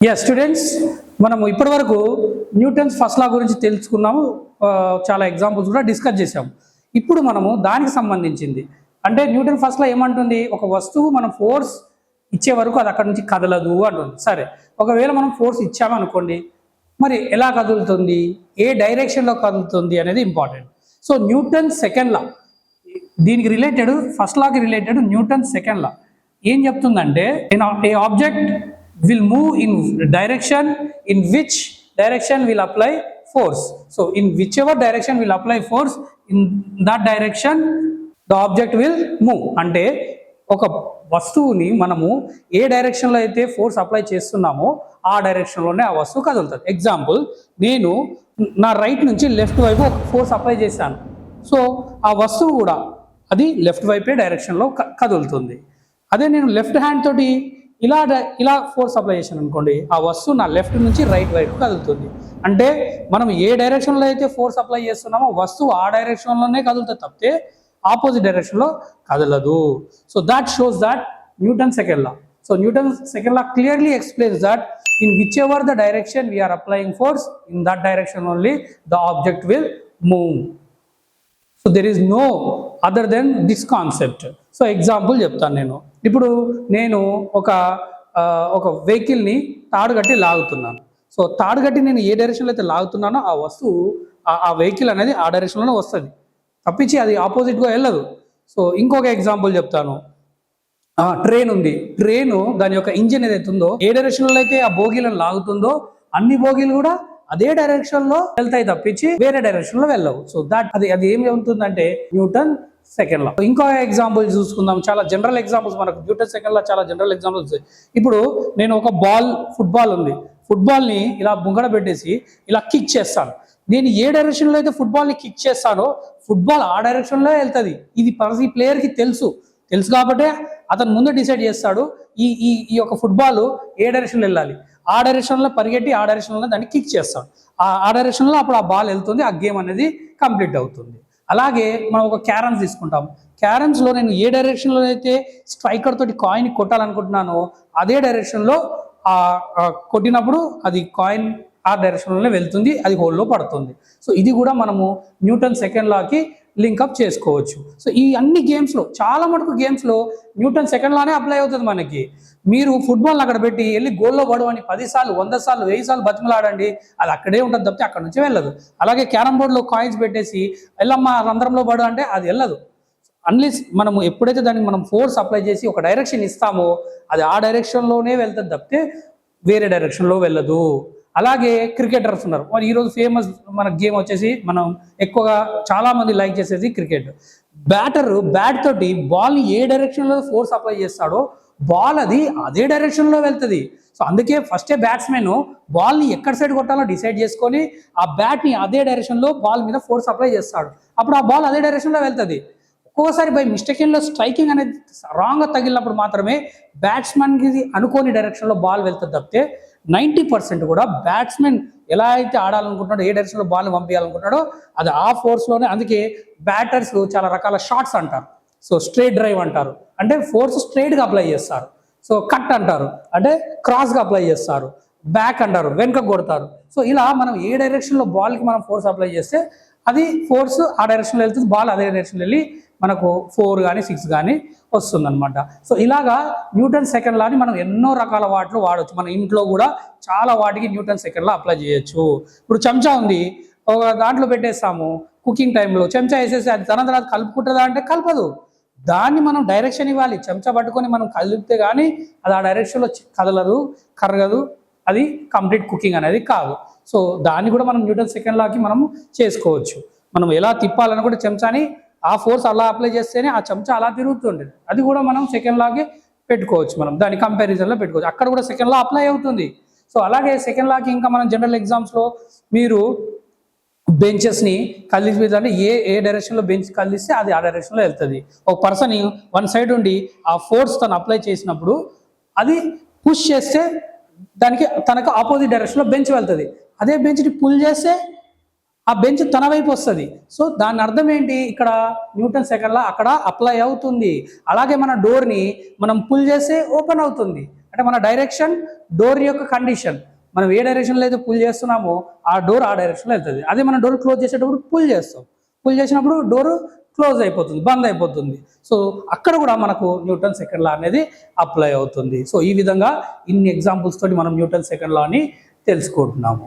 Yes students, మనము ఇప్పటివరకు Newton's first లా గురించి తెలుసుకున్నాము. చాలా ఎగ్జాంపుల్స్ కూడా డిస్కస్ చేసాము. ఇప్పుడు మనము దానికి సంబంధించింది అంటే న్యూటన్ ఫస్ట్ లా ఏమంటుంది, ఒక వస్తువు మనం ఫోర్స్ ఇచ్చే వరకు అది అక్కడ నుంచి కదలదు అంటుంది. సరే, ఒకవేళ మనం ఫోర్స్ ఇచ్చామనుకోండి, మరి ఎలా కదులుతుంది, ఏ డైరెక్షన్లో కదులుతుంది అనేది important. So Newton second law, దీనికి రిలేటెడ్ ఫస్ట్ లాకి రిలేటెడ్ న్యూటన్ సెకండ్ లా ఏం చెప్తుందంటే, ఏ object will move in direction in which direction will apply force. So in whichever direction will apply force, in that direction the object will move. అంటే ఒక వస్తువుని మనము ఏ డైరెక్షన్లో అయితే ఫోర్స్ అప్లై చేస్తున్నామో ఆ డైరెక్షన్లోనే ఆ వస్తువు కదులుతుంది. ఎగ్జాంపుల్, నేను నా రైట్ నుంచి లెఫ్ట్ వైపు ఒక ఫోర్స్ అప్లై చేశాను. సో ఆ వస్తువు కూడా అది లెఫ్ట్ వైపే డైరెక్షన్లో కదులుతుంది. అదే నేను లెఫ్ట్ హ్యాండ్ తోటి ఇలా ఫోర్స్ అప్లై చేశాను అనుకోండి, ఆ వస్తువు నా లెఫ్ట్ నుంచి రైట్ వైపు కదులుతుంది. అంటే మనం ఏ డైరెక్షన్లో అయితే ఫోర్స్ అప్లై చేస్తున్నామో వస్తువు ఆ డైరెక్షన్లోనే కదులుతుంది తప్పితే ఆపోజిట్ డైరెక్షన్లో కదలదు. So that shows that Newton second law. So Newton second law clearly explains that in which ever the direction we are applying force, in that direction only the object will move. So there is no other than this concept. So example చెప్తాను. నేను ఒక వెహికల్ని తాడు కట్టి లాగుతున్నాను. So తాడు కట్టి నేను ఏ డైరెక్షన్లో అయితే లాగుతున్నానో ఆ వస్తువు ఆ వెహికల్ అనేది ఆ డైరెక్షన్లోనే వస్తుంది తప్పించి అది ఆపోజిట్గా వెళ్ళదు. సో ఇంకొక ఎగ్జాంపుల్ చెప్తాను. ట్రైన్ ఉంది. ట్రైను దాని యొక్క ఇంజిన్ ఏదైతే ఉందో ఏ డైరెక్షన్లో అయితే ఆ బోగీలను లాగుతుందో అన్ని బోగీలు కూడా అదే డైరెక్షన్ లో వెళ్తాయి తప్పించి వేరే డైరెక్షన్ లో వెళ్ళవు. సో అది ఏమి ఉంటుందంటే న్యూటన్ సెకండ్ లా. ఇంకో ఎగ్జాంపుల్ చూసుకుందాం. చాలా జనరల్ ఎగ్జాంపుల్స్ మనకు న్యూటన్ సెకండ్ లా చాలా జనరల్ ఎగ్జాంపుల్స్. ఇప్పుడు నేను ఒక ఫుట్బాల్ ఉంది. ఫుట్బాల్ ని ఇలా ముంగడ పెట్టేసి ఇలా కిక్ చేస్తాను. నేను ఏ డైరెక్షన్ లో అయితే ఫుట్బాల్ ని కిక్ చేస్తానో ఫుట్బాల్ ఆ డైరెక్షన్ లో వెళ్తుంది. ఇది ప్రతి ప్లేయర్ కి తెలుసు కాబట్టి అతను ముందు డిసైడ్ చేస్తాడు ఈ యొక్క ఫుట్బాల్ ఏ డైరెక్షన్లో వెళ్ళాలి. ఆ డైరెక్షన్లో పరిగెట్టి ఆ డైరెక్షన్లో దాన్ని కిక్ చేస్తాడు. ఆ డైరెక్షన్లో అప్పుడు ఆ బాల్ వెళ్తుంది, ఆ గేమ్ అనేది కంప్లీట్ అవుతుంది. అలాగే మనం ఒక క్యారమ్స్ తీసుకుంటాం. క్యారమ్స్లో నేను ఏ డైరెక్షన్లో అయితే స్ట్రైకర్ తోటి కాయిన్ కొట్టాలనుకుంటున్నానో అదే డైరెక్షన్లో కొట్టినప్పుడు అది కాయిన్ ఆ డైరెక్షన్లోనే వెళ్తుంది, అది హోల్లో పడుతుంది. సో ఇది కూడా మనము న్యూటన్ సెకండ్ లాకి లింకప్ చేసుకోవచ్చు. సో ఈ అన్ని గేమ్స్లో చాలా మటుకు గేమ్స్లో న్యూటన్ సెకండ్ లానే అప్లై అవుతుంది మనకి. మీరు ఫుట్బాల్ అక్కడ పెట్టి వెళ్ళి గోల్లో పడవని 10 సార్లు 100 సార్లు 1000 సార్లు బతిమలాడండి, అది అక్కడే ఉంటుంది తప్పితే అక్కడ నుంచి వెళ్ళదు. అలాగే క్యారమ్ బోర్డులో కాయిన్స్ పెట్టేసి వెళ్ళమ్మా రంధ్రంలో పడు అంటే అది వెళ్ళదు. అన్లెస్ మనము ఎప్పుడైతే దానికి మనం ఫోర్స్ అప్లై చేసి ఒక డైరెక్షన్ ఇస్తామో అది ఆ డైరెక్షన్లోనే వెళ్తుంది తప్పితే వేరే డైరెక్షన్లో వెళ్ళదు. అలాగే క్రికెటర్స్ ఉన్నారు. మరి ఈరోజు ఫేమస్ మన గేమ్ వచ్చేసి మనం ఎక్కువగా చాలా మంది లైక్ చేసేది క్రికెట్. బ్యాట్ తోటి బాల్ని ఏ డైరెక్షన్లో ఫోర్స్ అప్లై చేస్తాడో బాల్ అది అదే డైరెక్షన్లో వెళ్తుంది. సో అందుకే ఫస్టే బ్యాట్స్మెన్ బాల్ని ఎక్కడ సైడ్ కొట్టాలో డిసైడ్ చేసుకొని ఆ బ్యాట్ని అదే డైరెక్షన్లో బాల్ మీద ఫోర్స్ అప్లై చేస్తాడు. అప్పుడు ఆ బాల్ అదే డైరెక్షన్లో వెళ్తుంది. ఒక్కొక్కసారి బై మిస్టేకింగ్లో స్ట్రైకింగ్ అనేది రాంగ్గా తగిలినప్పుడు మాత్రమే బ్యాట్స్మెన్కి అనుకోని డైరెక్షన్లో బాల్ వెళ్తుంది తప్పితే 90% కూడా బ్యాట్స్మెన్ ఎలా అయితే ఆడాలనుకుంటున్నాడో ఏ డైరెక్షన్లో బాల్ని పంపించాలనుకుంటున్నాడో అది ఆ ఫోర్స్లోనే. అందుకే బ్యాటర్స్ చాలా రకాల షాట్స్ అంటారు. సో స్ట్రైట్ డ్రైవ్ అంటారు, అంటే ఫోర్స్ స్ట్రైట్గా అప్లై చేస్తారు. సో కట్ అంటారు, అంటే క్రాస్గా అప్లై చేస్తారు. బ్యాక్ అంటారు, వెనుక కొడతారు. సో ఇలా మనం ఏ డైరెక్షన్లో బాల్కి మనం ఫోర్స్ అప్లై చేస్తే అది ఫోర్స్ ఆ డైరెక్షన్లో వెళ్తుంది, బాల్ అదే డైరెక్షన్లో వెళ్ళి మనకు 4 కానీ 6 కానీ వస్తుందన్నమాట. సో ఇలాగా న్యూటన్ సెకండ్ లాని మనం ఎన్నో రకాల వాటిలో వాడవచ్చు. మన ఇంట్లో కూడా చాలా వాటికి న్యూటన్ సెకండ్ లా అప్లై చేయొచ్చు. ఇప్పుడు చెంచా ఉంది, ఒక దాంట్లో పెట్టేస్తాము. కుకింగ్ టైంలో చెంచా వేసేసి అది తన తర్వాత కలుపుకుంటుందా అంటే కలపదు. దాన్ని మనం డైరెక్షన్ ఇవ్వాలి. చెంచా పట్టుకొని మనం కలిపితే కానీ అది ఆ డైరెక్షన్లో కదలదు, కరగదు, అది కంప్లీట్ కుకింగ్ అనేది కాదు. సో దాన్ని కూడా మనం న్యూటన్ సెకండ్ లాకి మనం చేసుకోవచ్చు. మనం ఎలా తిప్పాలని కూడా చెంచాని ఆ ఫోర్స్ అలా అప్లై చేస్తేనే ఆ చెంచా అలా తిరుగుతుండేది. అది కూడా మనం సెకండ్ లాకి పెట్టుకోవచ్చు. మనం దాని కంపారిజన్లో పెట్టుకోవచ్చు. అక్కడ కూడా సెకండ్ లా అప్లై అవుతుంది. సో అలాగే సెకండ్ లాకి ఇంకా మనం జనరల్ ఎగ్జామ్స్లో మీరు బెంచెస్ని కదిలిస్తే అంటే ఏ డైరెక్షన్లో బెంచ్ కదిలిస్తే అది ఆ డైరెక్షన్లో వెళ్తుంది. ఒక పర్సన్ వన్ సైడ్ ఉండి ఆ ఫోర్స్ తను అప్లై చేసినప్పుడు అది పుష్ చేస్తే తనకు ఆపోజిట్ డైరెక్షన్లో బెంచ్ వెళ్తుంది. అదే బెంచ్ని పుల్ చేస్తే ఆ బెంచ్ తన వైపు వస్తుంది. సో దాని అర్థం ఏంటి, ఇక్కడ న్యూటన్ సెకండ్ లా అక్కడ అప్లై అవుతుంది. అలాగే మన డోర్ని మనం పుల్ చేస్తే ఓపెన్ అవుతుంది. అంటే మన డైరెక్షన్, డోర్ యొక్క కండిషన్, మనం ఏ డైరెక్షన్లో అయితే పుల్ చేస్తున్నామో ఆ డోర్ ఆ డైరెక్షన్లో వెళ్తుంది. అదే మనం డోర్ క్లోజ్ చేసేటప్పుడు పుల్ చేస్తాం, పుల్ చేసినప్పుడు డోర్ క్లోజ్ అయిపోతుంది, బంద్ అయిపోతుంది. సో అక్కడ కూడా మనకు న్యూటన్ సెకండ్ లా అనేది అప్లై అవుతుంది. సో ఈ విధంగా ఇన్ని ఎగ్జాంపుల్స్ తోటి మనం న్యూటన్ సెకండ్ లాని తెలుసుకుంటున్నాము.